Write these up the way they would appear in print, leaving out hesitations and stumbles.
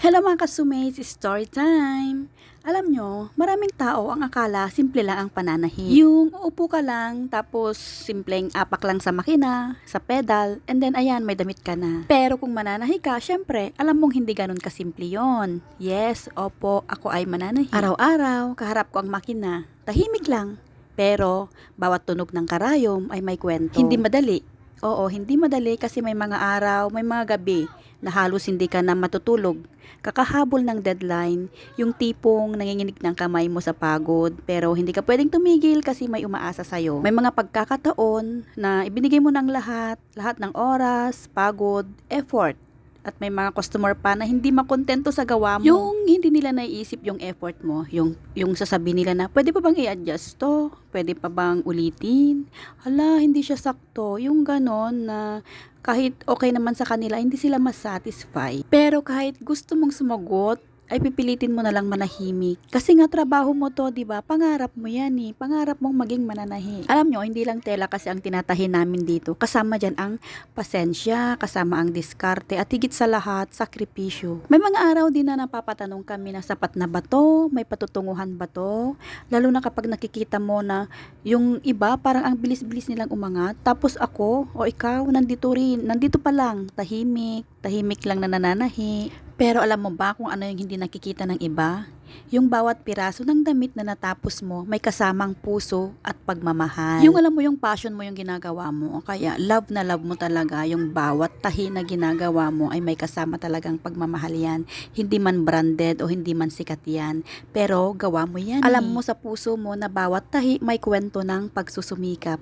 Hello mga kasumates, story time! Alam nyo, maraming tao ang akala simple lang ang pananahi. Yung upo ka lang, tapos simpleng apak lang sa makina, sa pedal, and then ayan, may damit ka na. Pero kung mananahi ka, syempre, alam mong hindi ganun kasimple yon. Yes, opo, ako ay mananahi. Araw-araw, kaharap ko ang makina, tahimik lang. Pero, bawat tunog ng karayom ay may kwento. Hindi madali. Oo, hindi madali kasi may mga araw, may mga gabi na halos hindi ka na matutulog. Kakahabol ng deadline, yung tipong nanginginig ng kamay mo sa pagod, pero hindi ka pwedeng tumigil kasi may umaasa sa'yo. May mga pagkakataon na ibinigay mo ng lahat ng oras, pagod, effort. At may mga customer pa na hindi makontento sa gawa mo. Yung hindi nila naiisip yung effort mo. Yung sasabihin nila na, pwede pa bang i-adjust to? Pwede pa bang ulitin? Hala, hindi siya sakto. Yung ganon na kahit okay naman sa kanila, hindi sila masatisfy. Pero kahit gusto mong sumagot, ay pipilitin mo na lang manahimik. Kasi nga trabaho mo to, 'di ba? Pangarap mo 'yan eh. Pangarap mong maging mananahi. Alam nyo, hindi lang tela kasi ang tinatahin namin dito. Kasama diyan ang pasensya, kasama ang diskarte, at higit sa lahat, sakripisyo. May mga araw din na napapatanong kami na sapat na ba to? May patutunguhan ba to? Lalo na kapag nakikita mo na yung iba parang ang bilis-bilis nilang umangat, tapos ako o ikaw nandito rin, nandito pa lang, tahimik lang na nananahi. Pero alam mo ba kung ano yung hindi nakikita ng iba? Yung bawat piraso ng damit na natapos mo, may kasamang puso at pagmamahal. Yung alam mo yung passion mo yung ginagawa mo, kaya love na love mo talaga yung bawat tahi na ginagawa mo ay may kasama talagang pagmamahal yan. Hindi man branded o hindi man sikat yan, pero gawa mo yan. Alam mo sa puso mo na bawat tahi may kwento ng pagsusumikap.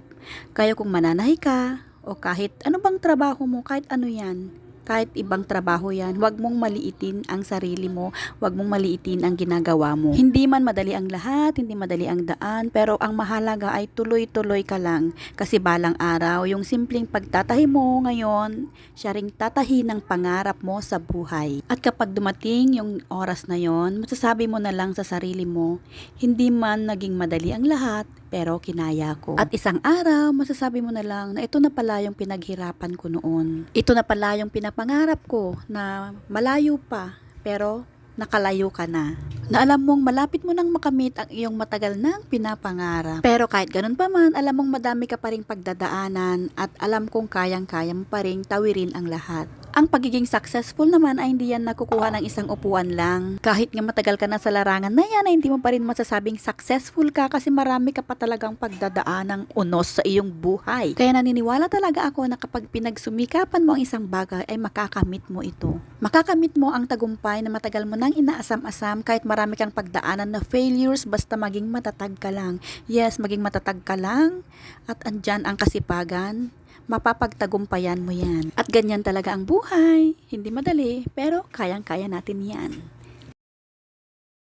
Kaya kung mananahi ka, o kahit ano bang trabaho mo, kahit ano yan, kahit ibang trabaho yan, huwag mong maliitin ang sarili mo, huwag mong maliitin ang ginagawa mo. Hindi man madali ang lahat, hindi madali ang daan, pero ang mahalaga ay tuloy-tuloy ka lang. Kasi balang araw, yung simpleng pagtatahi mo ngayon, siya ring tatahi ng pangarap mo sa buhay. At kapag dumating yung oras na yon, masasabi mo na lang sa sarili mo, hindi man naging madali ang lahat, pero kinaya ko. At isang araw, masasabi mo na lang na ito na pala yung pinaghirapan ko noon. Ito na pala yung pinapangarap ko na malayo pa, pero nakalayo ka na. Na alam mong malapit mo nang makamit ang iyong matagal nang pinapangarap. Pero kahit ganun pa man, alam mong madami ka pa ring pagdadaanan at alam kong kayang-kaya mo pa ring tawirin ang lahat. Ang pagiging successful naman ay hindi yan nakukuha ng isang upuan lang. Kahit nga matagal ka na sa larangan na yan, ay hindi mo pa rin masasabing successful ka kasi marami ka pa talagang pagdadaanang unos sa iyong buhay. Kaya naniniwala talaga ako na kapag pinagsumikapan mo ang isang bagay ay makakamit mo ito. Makakamit mo ang tagumpay na matagal mo nang inaasam-asam kahit marami kang pagdaanan na failures, basta maging matatag ka lang. Yes, maging matatag ka lang at andyan ang kasipagan. Mapapagtagumpayan mo yan. At ganyan talaga ang buhay. Hindi madali, pero kayang-kaya natin yan.